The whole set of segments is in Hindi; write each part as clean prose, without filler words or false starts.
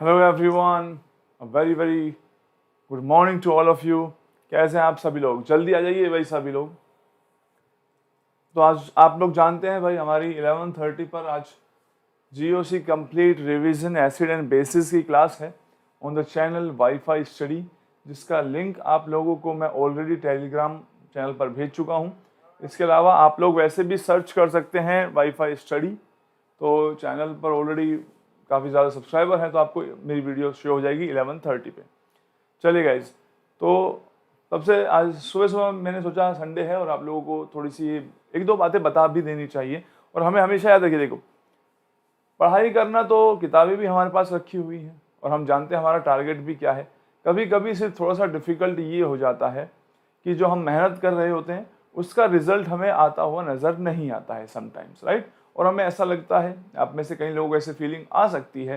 Hello everyone, very very good morning to all of you. कैसे हैं आप सभी लोग? जल्दी आ जाइए भाई सभी लोग। तो आज आप लोग जानते हैं भाई हमारी 11:30 पर आज GOC complete revision acid and bases की क्लास है on the channel wifi study, जिसका लिंक आप लोगों को मैं ऑलरेडी टेलीग्राम चैनल पर भेज चुका हूं। इसके अलावा आप लोग वैसे भी सर्च कर सकते हैं वाईफाई स्टडी, तो चैनल पर ऑलरेडी काफ़ी ज़्यादा सब्सक्राइबर हैं, तो आपको मेरी वीडियो शो हो जाएगी 11:30 पे। चलिए गाइज, तो तब से आज सुबह सुबह मैंने सोचा संडे है और आप लोगों को थोड़ी सी एक दो बातें बता भी देनी चाहिए। और हमें हमेशा याद रखिए, देखो पढ़ाई करना तो किताबें भी हमारे पास रखी हुई हैं और हम जानते हैं हमारा टारगेट भी क्या है। कभी कभी सिर्फ थोड़ा सा डिफ़िकल्ट ये हो जाता है कि जो हम मेहनत कर रहे होते हैं उसका रिजल्ट हमें आता हुआ नज़र नहीं आता है समटाइम्स, राइट। और हमें ऐसा लगता है, आप में से कई लोगों को ऐसे फीलिंग आ सकती है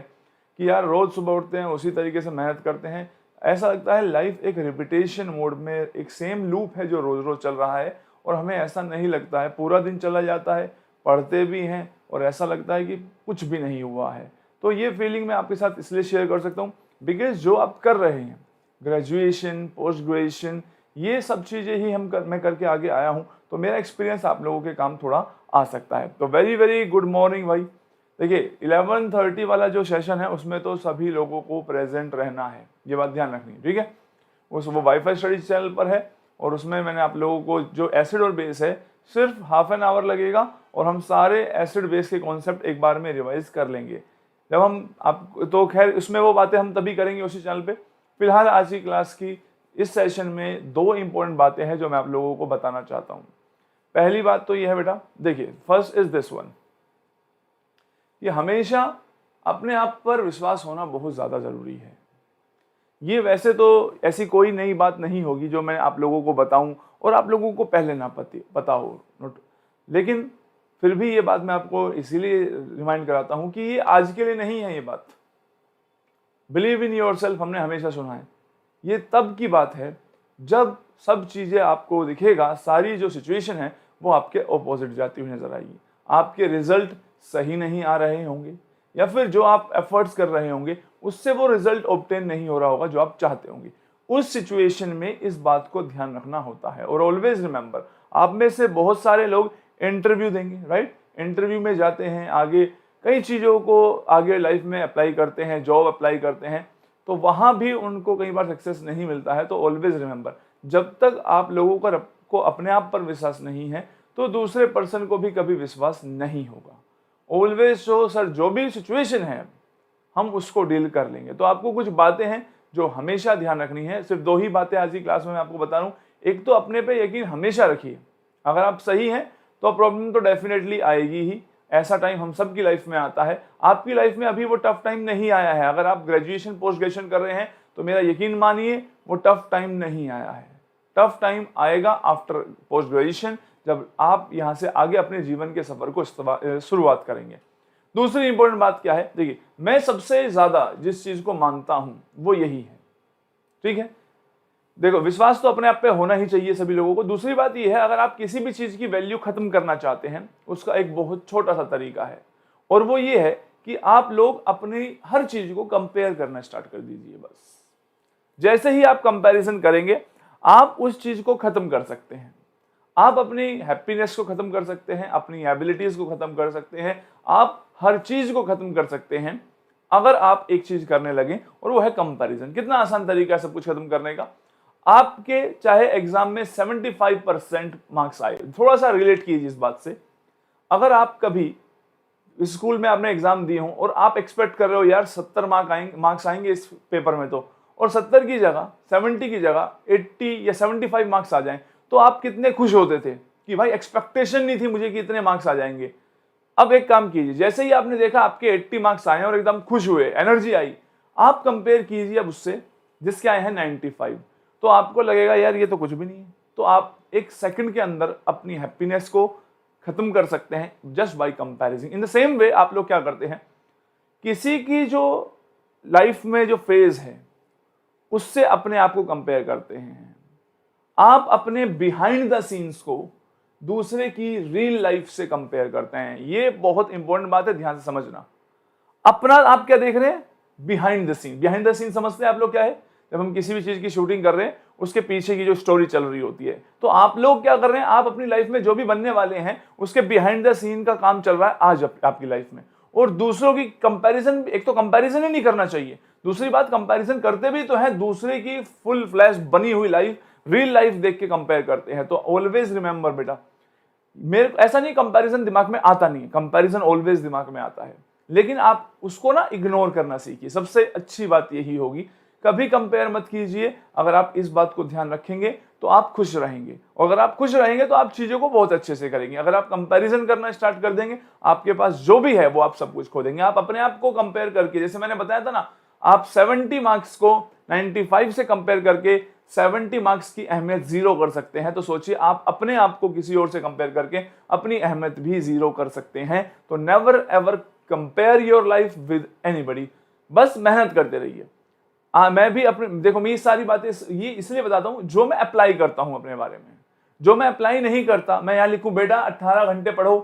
कि यार रोज़ सुबह उठते हैं उसी तरीके से मेहनत करते हैं, ऐसा लगता है लाइफ एक रिपीटेशन मोड में एक सेम लूप है जो रोज़ रोज़ चल रहा है। और हमें ऐसा नहीं लगता है, पूरा दिन चला जाता है, पढ़ते भी हैं और ऐसा लगता है कि कुछ भी नहीं हुआ है। तो ये फीलिंग मैं आपके साथ इसलिए शेयर कर सकता हूँ बिकॉज जो आप कर रहे हैं ग्रेजुएशन, पोस्ट ग्रेजुएशन, ये सब चीज़ें ही मैं करके आगे आया हूँ, तो मेरा एक्सपीरियंस आप लोगों के काम थोड़ा आ सकता है। तो वेरी वेरी गुड मॉर्निंग भाई। देखिए 11:30 वाला जो सेशन है उसमें तो सभी लोगों को प्रेजेंट रहना है, ये बात ध्यान रखनी है, ठीक है। वो वाईफाई स्टडी चैनल पर है और उसमें मैंने आप लोगों को जो एसिड और बेस है सिर्फ हाफ एन आवर लगेगा और हम सारे एसिड बेस के कॉन्सेप्ट एक बार में रिवाइज कर लेंगे। जब हम आप तो खैर उसमें वो बातें हम तभी करेंगे उसी चैनल पे। फिलहाल आज की क्लास की इस सेशन में दो इंपॉर्टेंट बातें हैं जो मैं आप लोगों को बताना चाहता हूँ। पहली बात तो ये है बेटा, देखिए फर्स्ट इज दिस वन, ये हमेशा अपने आप पर विश्वास होना बहुत ज़्यादा ज़रूरी है। ये वैसे तो ऐसी कोई नई बात नहीं होगी जो मैं आप लोगों को बताऊं और आप लोगों को पहले ना पता हो, लेकिन फिर भी ये बात मैं आपको इसीलिए रिमाइंड कराता हूं कि ये आज के लिए नहीं है। ये बात बिलीव इन योरसेल्फ हमने हमेशा सुना है, ये तब की बात है जब सब चीज़ें आपको दिखेगा, सारी जो सिचुएशन है वो आपके ऑपोजिट जाती हुई नजर आएगी, आपके रिजल्ट सही नहीं आ रहे होंगे या फिर जो आप एफर्ट्स कर रहे होंगे उससे वो रिजल्ट ऑब्टेन नहीं हो रहा होगा जो आप चाहते होंगे। उस सिचुएशन में इस बात को ध्यान रखना होता है। और ऑलवेज रिमेंबर, आप में से बहुत सारे लोग इंटरव्यू देंगे, राइट। इंटरव्यू में जाते हैं, आगे कई चीज़ों को आगे लाइफ में अप्लाई करते हैं, जॉब अप्लाई करते हैं, तो वहाँ भी उनको कई बार सक्सेस नहीं मिलता है। तो ऑलवेज रिमेंबर, जब तक आप लोगों को अपने आप पर विश्वास नहीं है तो दूसरे पर्सन को भी कभी विश्वास नहीं होगा। ऑलवेज सो सर, जो भी सिचुएशन है हम उसको डील कर लेंगे। तो आपको कुछ बातें हैं जो हमेशा ध्यान रखनी है। सिर्फ दो ही बातें आज की क्लास में मैं आपको बता रहा हूँ। एक तो अपने पे यकीन हमेशा रखिए, अगर आप सही हैं तो प्रॉब्लम तो डेफिनेटली आएगी ही, ऐसा टाइम हम सब की लाइफ में आता है। आपकी लाइफ में अभी वो टफ टाइम नहीं आया है, अगर आप ग्रेजुएशन पोस्ट ग्रेजुएशन कर रहे हैं तो मेरा यकीन मानिए वो टफ टाइम नहीं आया है। टफ टाइम आएगा आफ्टर पोस्ट ग्रेजुएशन, जब आप यहाँ से आगे अपने जीवन के सफर को शुरुआत करेंगे। दूसरी इंपॉर्टेंट बात क्या है, देखिए मैं सबसे ज्यादा जिस चीज को मानता हूं वो यही है, ठीक है। देखो विश्वास तो अपने आप पे होना ही चाहिए सभी लोगों को। दूसरी बात यह है, अगर आप किसी भी चीज की वैल्यू खत्म करना चाहते हैं उसका एक बहुत छोटा सा तरीका है और वो ये है कि आप लोग अपनी हर चीज को कंपेयर करना स्टार्ट कर दीजिए। बस जैसे ही आप कंपैरिजन करेंगे आप उस चीज को खत्म कर सकते हैं। आप अपनी हैप्पीनेस को खत्म कर सकते हैं, अपनी एबिलिटीज को खत्म कर सकते हैं, आप हर चीज को खत्म कर सकते हैं अगर आप एक चीज करने लगे और वो है कंपैरिजन। कितना आसान तरीका है सब कुछ खत्म करने का। आपके चाहे एग्जाम में 75% मार्क्स आए, थोड़ा सा रिलेट कीजिए इस बात से। अगर आप कभी स्कूल में आपने एग्जाम दी हो और आप एक्सपेक्ट कर रहे हो यार 70 मार्क्स आएंगे इस पेपर में, तो और 70 की जगह 70 की जगह 80 या 75 मार्क्स आ जाएं, तो आप कितने खुश होते थे कि भाई एक्सपेक्टेशन नहीं थी मुझे कि इतने मार्क्स आ जाएंगे। अब एक काम कीजिए, जैसे ही आपने देखा आपके 80 मार्क्स आए और एकदम खुश हुए, एनर्जी आई, आप कंपेयर कीजिए अब उससे जिसके आए हैं 95, तो आपको लगेगा यार ये तो कुछ भी नहीं है। तो आप एक सेकंड के अंदर अपनी हैप्पीनेस को खत्म कर सकते हैं just by comparison. In the same way आप लोग क्या करते हैं, किसी की जो लाइफ में जो फेज है उससे अपने आप को कंपेयर करते हैं। आप अपने बिहाइंड द सीन्स को दूसरे की रियल लाइफ से कंपेयर करते हैं। ये बहुत इंपॉर्टेंट बात है, ध्यान से समझना। अपना आप क्या देख रहे हैं, behind the scene. Behind the scene समझते हैं आप लोग क्या है? जब हम किसी भी चीज की शूटिंग कर रहे हैं, उसके पीछे की जो स्टोरी चल रही होती है, तो आप लोग क्या कर रहे हैं, आप अपनी लाइफ में जो भी बनने वाले हैं उसके बिहाइंड द सीन का काम चल रहा है आज आपकी लाइफ में। और दूसरों की कंपैरिजन, एक तो कंपैरिजन ही नहीं करना चाहिए, दूसरी बात कंपैरिजन करते भी तो है दूसरे की फुल फ्लैश बनी हुई लाइफ, रियल लाइफ देख के कंपेयर करते हैं। तो ऑलवेज रिमेंबर बेटा, मेरे ऐसा नहीं कंपैरिजन दिमाग में आता नहीं, कंपैरिजन ऑलवेज दिमाग में आता है, लेकिन आप उसको ना इग्नोर करना सीखिए। सबसे अच्छी बात यही होगी, कभी कंपेयर मत कीजिए। अगर आप इस बात को ध्यान रखेंगे तो आप खुश रहेंगे, और अगर आप खुश रहेंगे तो आप चीजों को बहुत अच्छे से करेंगे। अगर आप कंपैरिजन करना स्टार्ट कर देंगे, आपके पास जो भी है वो आप सब कुछ खो देंगे। आप अपने आप को कंपेयर करके, जैसे मैंने बताया था ना, आप 70 मार्क्स को 95 से कंपेयर करके 70 मार्क्स की अहमियत जीरो कर सकते हैं। तो सोचिए आप अपने आप को किसी और से कंपेयर करके अपनी अहमियत भी जीरो कर सकते हैं। तो never ever compare your life with anybody, बस मेहनत करते रहिए। मैं भी अपने, देखो मैं ये सारी बातें ये इसलिए बताता हूं जो मैं अप्लाई करता हूं अपने बारे में। जो मैं अप्लाई नहीं करता, मैं यहां लिखूं बेटा 18 घंटे पढ़ो,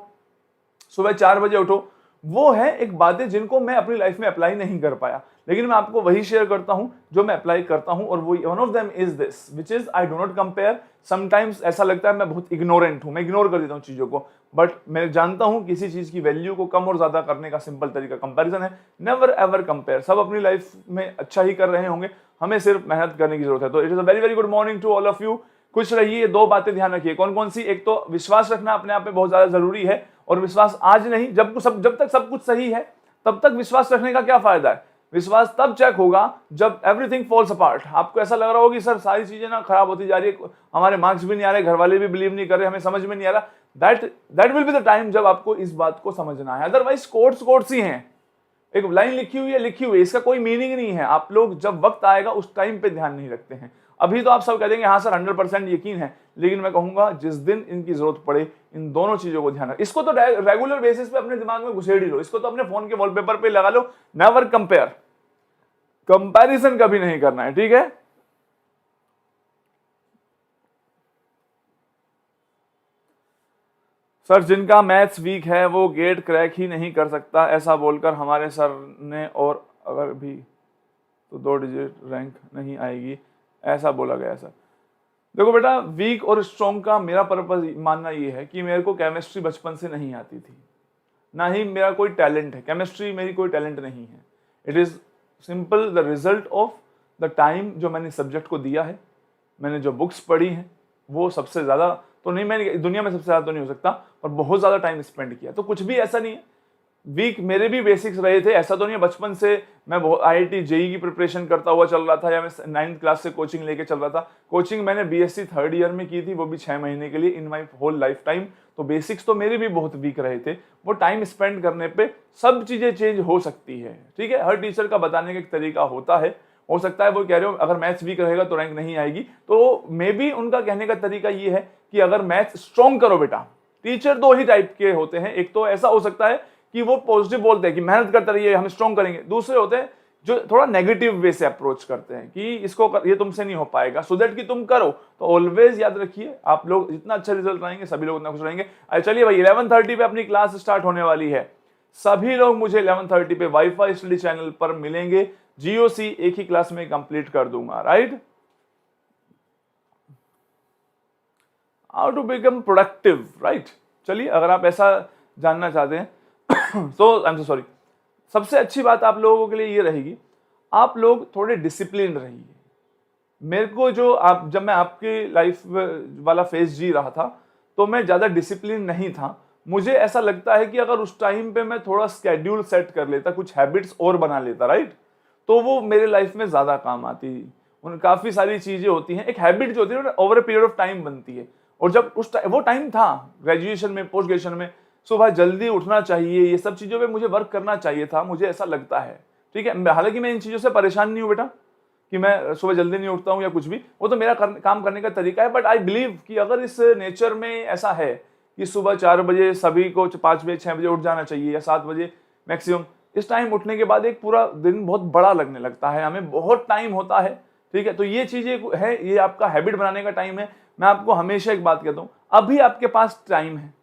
सुबह 4 बजे उठो, वो है एक बातें जिनको मैं अपनी लाइफ में अप्लाई नहीं कर पाया। लेकिन मैं आपको वही शेयर करता हूं जो मैं अप्लाई करता हूं, और वो one of them is this, which is I do not compare. Sometimes ऐसा लगता है मैं बहुत इग्नोरेंट हूं, मैं इग्नोर कर देता हूं चीजों को, बट मैं जानता हूं किसी चीज की वैल्यू को कम और ज्यादा करने का सिंपल तरीका कंपैरिजन है। Never ever compare. सब अपनी लाइफ में अच्छा ही कर रहे होंगे, हमें सिर्फ मेहनत करने की जरूरत है। तो it is a very very good morning to all of you. खुश रहिए। दो बातें ध्यान रखिए। कौन कौन सी? एक तो विश्वास रखना अपने आप में बहुत ज्यादा जरूरी है, और विश्वास आज नहीं, जब तक सब कुछ सही है तब तक विश्वास रखने का क्या फायदा है? विश्वास तब चेक होगा जब एवरीथिंग फॉल्स अपार्ट। आपको ऐसा लग रहा होगा कि सर सारी चीजें ना खराब होती जा रही है, हमारे मार्क्स भी नहीं आ रहे, घर वाले भी बिलीव नहीं कर रहे, हमें समझ में नहीं आ रहा, that will be the time जब आपको इस बात को समझना है। अदरवाइज कोट्स ही हैं, एक लाइन लिखी हुई है, इसका कोई मीनिंग नहीं है। आप लोग जब वक्त आएगा उस टाइम पे ध्यान नहीं रखते हैं। अभी तो आप सब कह देंगे हाँ सर 100% यकीन है, लेकिन मैं कहूंगा जिस दिन इनकी जरूरत पड़े इन दोनों चीजों को ध्यान रखें। इसको तो रेगुलर बेसिस पे अपने दिमाग में घुसेड़ ही लो, इसको तो अपने फोन के वॉलपेपर पे लगा लो। नेवर कंपेयर, कंपैरिजन कभी नहीं करना है, ठीक है? सर जिनका मैथ्स वीक है वो गेट क्रैक ही नहीं कर सकता, ऐसा बोलकर हमारे सर ने, और अगर भी तो 2 डिजिट रैंक नहीं आएगी, ऐसा बोला गया सर। देखो बेटा, वीक और स्ट्रॉन्ग का मेरा पर्पज मानना ये है कि मेरे को केमिस्ट्री बचपन से नहीं आती थी, ना ही मेरा कोई टैलेंट है, केमिस्ट्री मेरी कोई टैलेंट नहीं है। It is simple the result of the time जो मैंने सब्जेक्ट को दिया है, मैंने जो बुक्स पढ़ी हैं वो सबसे ज़्यादा तो नहीं, मैंने दुनिया में सबसे ज़्यादा तो नहीं हो सकता, और बहुत ज़्यादा टाइम स्पेंड किया। तो कुछ भी ऐसा नहीं है, वीक मेरे भी बेसिक्स रहे थे, ऐसा तो नहीं है बचपन से मैं IIT JEE की प्रिपरेशन करता हुआ चल रहा था, या मैं 9th क्लास से कोचिंग लेके चल रहा था। कोचिंग मैंने BSc 3rd ईयर में की थी, वो भी 6 महीने के लिए इन माई होल लाइफ टाइम। तो बेसिक्स तो मेरे भी बहुत वीक रहे थे, वो टाइम स्पेंड करने पे सब चीज़ें चेंज हो सकती है, ठीक है? हर टीचर का बताने का एक तरीका होता है। हो सकता है वो कह रहे हो अगर मैथ्स वीक रहेगा तो रैंक नहीं आएगी, तो मे बी उनका कहने का तरीका ये है कि अगर मैथ्स स्ट्रॉन्ग करो बेटा। टीचर 2 ही टाइप के होते हैं, एक तो ऐसा हो सकता है कि वो पॉजिटिव बोलते हैं कि मेहनत करते रहिए हम स्ट्रॉन्ग करेंगे, दूसरे होते हैं जो थोड़ा नेगेटिव वे से अप्रोच करते हैं कि ये तुमसे नहीं हो पाएगा, सो दैट कि तुम करो। तो ऑलवेज याद रखिए, आप लोग जितना अच्छा रिजल्ट लाएंगे सभी लोग उतना खुश रहेंगे। चलिए भाई 11:30 पे अपनी क्लास स्टार्ट होने वाली है। सभी लोग मुझे 11:30 पे वाईफाई स्टडी चैनल पर मिलेंगे। GOC एक ही क्लास में कंप्लीट कर दूंगा, right? How to become productive, right? चलिए, अगर आप ऐसा जानना चाहते हैं तो आई एम सो सॉरी। सबसे अच्छी बात आप लोगों के लिए ये रहेगी, आप लोग थोड़े डिसिप्लिन रहिए। मेरे को जब मैं आपकी लाइफ वाला फेज जी रहा था तो मैं ज़्यादा डिसिप्लिन नहीं था। मुझे ऐसा लगता है कि अगर उस टाइम पे मैं थोड़ा स्केड्यूल सेट कर लेता, कुछ हैबिट्स और बना लेता, राइट, तो वो मेरे लाइफ में ज़्यादा काम आती। उन काफ़ी सारी चीज़ें होती हैं, एक हैबिट जो होती है over a period of time बनती है। और जब वो टाइम था ग्रेजुएशन में, पोस्ट ग्रेजुएशन में, सुबह जल्दी उठना चाहिए, ये सब चीज़ों पे मुझे वर्क करना चाहिए था, मुझे ऐसा लगता है, ठीक है? हालांकि मैं इन चीज़ों से परेशान नहीं हूँ बेटा कि मैं सुबह जल्दी नहीं उठता हूँ या कुछ भी, वो तो मेरा काम करने का तरीका है। बट आई बिलीव कि अगर इस नेचर में ऐसा है कि सुबह 4 बजे सभी को 5 बजे 6 बजे उठ जाना चाहिए, या 7 बजे मैक्सिमम, इस टाइम उठने के बाद एक पूरा दिन बहुत बड़ा लगने लगता है, हमें बहुत टाइम होता है, ठीक है? तो ये चीज़ें है, ये आपका हैबिट बनाने का टाइम है। मैं आपको हमेशा एक बात कहता हूँ, अभी आपके पास टाइम है,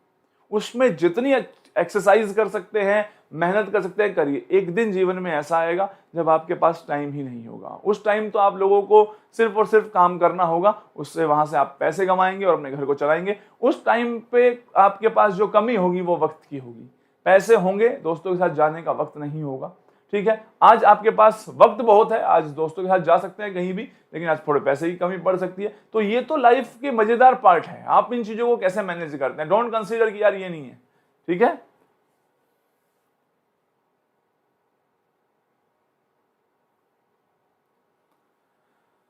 उसमें जितनी एक्सरसाइज कर सकते हैं, मेहनत कर सकते हैं, करिए। एक दिन जीवन में ऐसा आएगा जब आपके पास टाइम ही नहीं होगा। उस टाइम तो आप लोगों को सिर्फ और सिर्फ काम करना होगा, उससे वहां से आप पैसे कमाएंगे और अपने घर को चलाएंगे। उस टाइम पे आपके पास जो कमी होगी वो वक्त की होगी। पैसे होंगे, दोस्तों के साथ जाने का वक्त नहीं होगा। ठीक है, आज आपके पास वक्त बहुत है, आज दोस्तों के साथ जा सकते हैं कहीं भी, लेकिन आज थोड़े पैसे की कमी पड़ सकती है। तो ये तो लाइफ के मजेदार पार्ट है। आप इन चीजों को कैसे मैनेज करते हैं, डोंट कंसीडर कि यार ये नहीं है। ठीक है,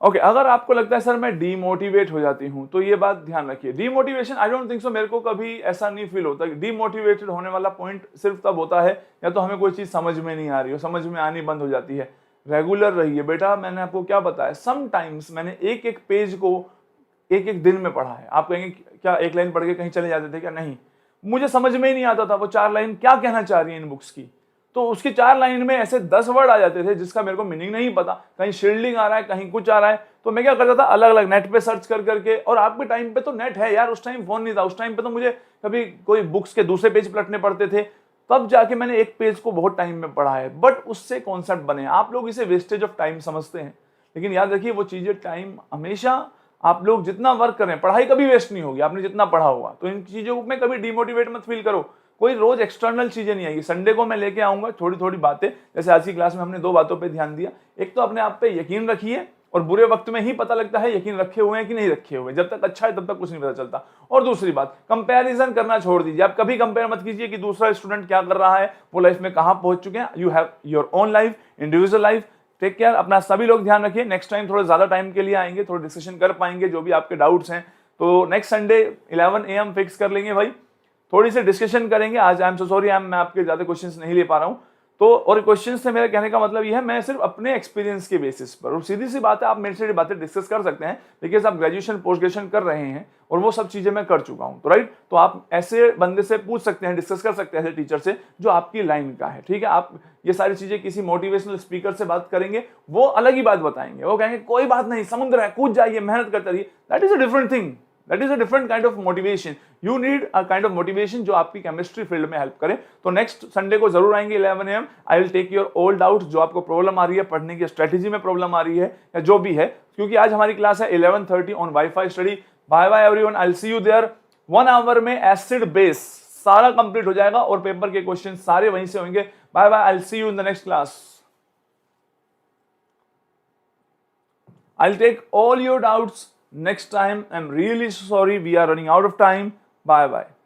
ओके अगर आपको लगता है सर मैं डीमोटिवेट हो जाती हूं, तो ये बात ध्यान रखिए, demotivation I don't think so, मेरे को कभी ऐसा नहीं फील होता। डीमोटिवेटेड होने वाला पॉइंट सिर्फ तब होता है या तो हमें कोई चीज समझ में नहीं आ रही हो, समझ में आनी बंद हो जाती है। रेगुलर रहिए बेटा, मैंने आपको क्या बताया, समटाइम्स मैंने एक एक पेज को एक एक दिन में पढ़ा है। आप कहेंगे क्या एक लाइन पढ़ के कहीं चले जाते थे क्या? नहीं, मुझे समझ में ही नहीं आता था वो 4 लाइन क्या कहना चाह रही है इन बुक्स की। तो उसकी 4 लाइन में ऐसे 10 वर्ड आ जाते थे जिसका मेरे को मीनिंग नहीं पता, कहीं शील्डिंग आ रहा है, कहीं कुछ आ रहा है। तो मैं क्या करता था, अलग अलग नेट पे सर्च कर करके, और आपके टाइम पे तो नेट है यार, उस टाइम फोन नहीं था, उस टाइम पे तो मुझे कभी कोई बुक्स के दूसरे पेज पलटने पड़ते थे, तब जाके मैंने एक पेज को बहुत टाइम में पढ़ा है। बट उससे कॉन्सेप्ट बने। आप लोग इसे वेस्टेज ऑफ टाइम समझते हैं, लेकिन याद रखिए वो चीजें टाइम हमेशा, आप लोग जितना वर्क करें, पढ़ाई कभी वेस्ट नहीं होगी, आपने जितना पढ़ा होगा। तो इन चीजों में कभी डिमोटिवेट मत फील करो। कोई रोज एक्सटर्नल चीजें नहीं आएगी। संडे को मैं लेके आऊंगा थोड़ी थोड़ी बातें, जैसे आज की क्लास में हमने 2 बातों पे ध्यान दिया। एक तो अपने आप पे यकीन रखिए, और बुरे वक्त में ही पता लगता है यकीन रखे हुए हैं कि नहीं रखे हुए, जब तक अच्छा है तब तक कुछ नहीं पता चलता। और दूसरी बात, कंपैरिजन करना छोड़ दीजिए। आप कभी कंपेयर मत कीजिए कि दूसरा स्टूडेंट क्या कर रहा है, वो लाइफ में कहां पहुंच चुके हैं। You have your own life, individual life. Take care, अपना सभी लोग ध्यान रखिए। नेक्स्ट टाइम थोड़ा ज्यादा टाइम के लिए आएंगे, थोड़ा डिस्कशन कर पाएंगे जो भी आपके डाउट्स हैं। तो नेक्स्ट संडे 11 AM फिक्स कर लेंगे भाई, थोड़ी सी डिस्कशन करेंगे। आज आई एम सो सॉरी, मैं आपके ज्यादा क्वेश्चंस नहीं ले पा रहा हूं। तो और क्वेश्चन से मेरे कहने का मतलब ये है, मैं सिर्फ अपने एक्सपीरियंस के बेसिस पर, और सीधी सी बात है, आप मेरे से बातें डिस्कस कर सकते हैं, बिकॉज आप ग्रेजुएशन पोस्ट ग्रेजुएशन कर रहे हैं और वो सब चीजें मैं कर चुका हूं। तो राइट, तो आप ऐसे बंदे से पूछ सकते हैं, डिस्कस कर सकते हैं ऐसे टीचर से जो आपकी लाइन का है। ठीक है, आप ये सारी चीजें किसी मोटिवेशनल स्पीकर से बात करेंगे, वो अलग ही बात बताएंगे। वो कहेंगे कोई बात नहीं, समुद्र है, कूद जाइए, मेहनत करते रहिए। That is a different thing, that is a different kind of motivation. You need a kind of motivation जो आपकी केमिस्ट्री फील्ड में हेल्प करे। तो नेक्स्ट संडे को जरूर आएंगे 11 AM। I will take your all doubts, जो आपको प्रॉब्लम आ रही है, पढ़ने की स्ट्रेटेजी में प्रॉब्लम आ रही है या जो भी है, क्योंकि आज हमारी क्लास है 11:30 on WiFi study. Bye bye everyone, I will see you there. 1 hour में एसिड बेस सारा कंप्लीट हो जाएगा और पेपर के क्वेश्चन सारे वहीं से होंगे। Bye bye, I will see you in the next class. I'll take all your doubts next time. I'm really sorry, we are running out of time. Bye bye.